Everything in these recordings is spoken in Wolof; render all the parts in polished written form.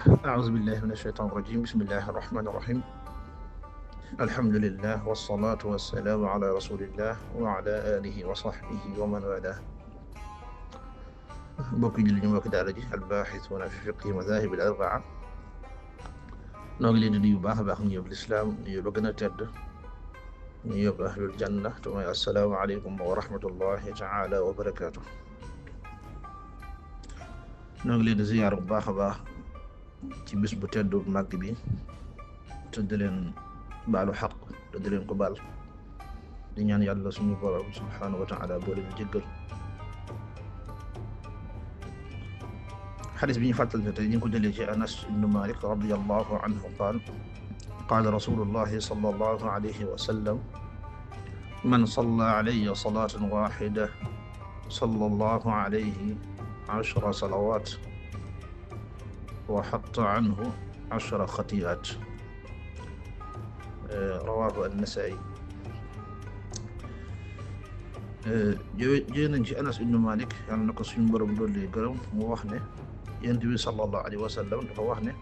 أعوذ بالله من الشيطان الرجيم بسم الله الرحمن الرحيم الحمد لله والصلاة والسلام على رسول الله وعلى آله وصحبه ومن والاه mbokki julli ñu mbokki daara ji albaaxisuuna fi fiqhi madaahib al-arbaa noo ngi leen di nuyu baax a baax ñu yóbbu lislaam ñu yóbbu gën a tedd ñu yóbbu ahlul janna te mooy assalaamu aleykum wa rahmatullahi taala wa barakaatu noo ngi leen di ziyaar bu baax a baax ci bis bu tedd bu màgg bi te di leen baalu xaq te di leen ko baal di ñaan yàlla suñu borom subhaanahu wa taala boole ñu jéggal xadis bi ñu fàttali tey ñu ngi ko jëlee ci Anas ibn Malik radiyallahu anhu qaal qaala rasulullahi sallallahu alayhi wa sallam man salla alayya salatan waxida sallallahu alayhi ashra salawat wa hatta anhu ashra xati'at rawahu an-Nasaa'i. jëlee nañ ci Anas ibn Malik yàlla na ko suñu borom dolli gërëm mu wax ne Yonent bi sallallahu alayhi wa sallam dafa wax ne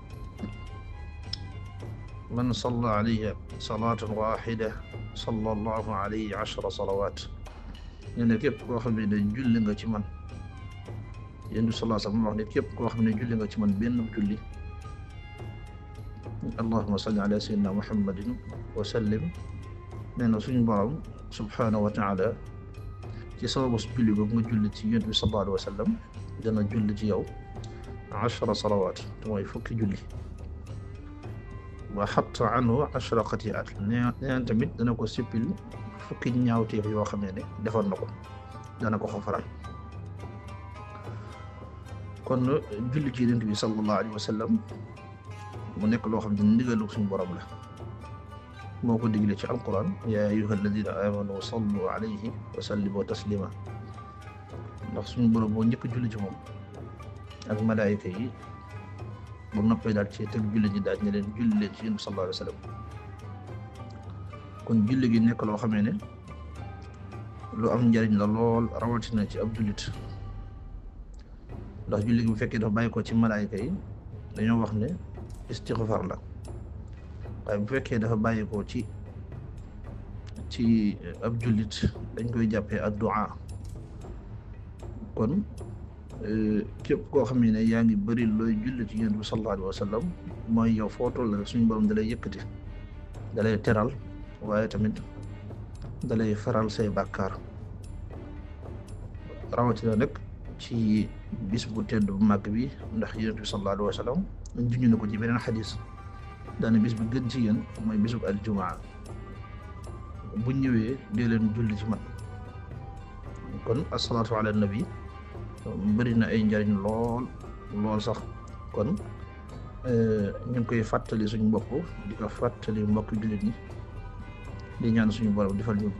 man salla alayya salaatan waahida sallallahu alayhi ashra salawaat ñu ne képp koo xam ne julli nga ci man Yonent bi sallallahu alayhi wa sallam wax ne képp koo xam ne julli nga ci man benn julli allahumma salli ala sayyidina muhammadin wa sallim nee na suñu borom subhaanahu wa taala ci sababu julli boobu nga julli ci Yonent bi sallallahu alayhi wa sallam dana julli ci yow ashra salawaat te mooy fukki julli wa hatta anhu ashra xati'at neen tamit dana ko sippil fukki ñaawteef yoo xam ne defoon na ko dana ko xafaral kon julli ci Yonent bi sallallahu alayhi wa sallam mu nekk loo xam ne ndigalu suñu borom la moo ko digle ci alquran yaa ayyuha alladina amanu sallu alayhi wa sallimu taslima ndax suñu borom moo njëkk julli ci moom ak malaayika yi ba noppee daal ci teg julli ñi daal ne leen julli leen ci Yonent bi sallallahu alayhi wa sallam kon julli gi nekk loo xamee ne lu am njariñ la lool rawatina ci ab jullit ndax julli gi bu fekkee dafa bàyyi ko ci malaayika yi dañoo wax ne istixfar la waaye bu fekkee dafa bàyyi ko ci ab jullit dañ koy jàppee addu'a kon képp koo xam ne yaa ngi bëri looy julli ci Yonent bi sallallahu alayhi wa sallam mooy yow foo toll rek suñu borom dalay yëkkati dalay teral waaye tamit dalay faral say bàkkaar rawatina nag ci bis bu tedd bu màgg bi ndax Yonent bi sallallahu alayhi wa sallam juñu na ko ci beneen xadis daana bis bu gën ci yéen mooy bisub aljumaa bu ñëwee dee leen julli ci man kon asalaatu ala nabi bëri na ay njariñ lool sax kon ñu ngi koy fàttali suñu bopp di ko fàttali mbokk jullit ñi di ñaan suñu borom defal ñu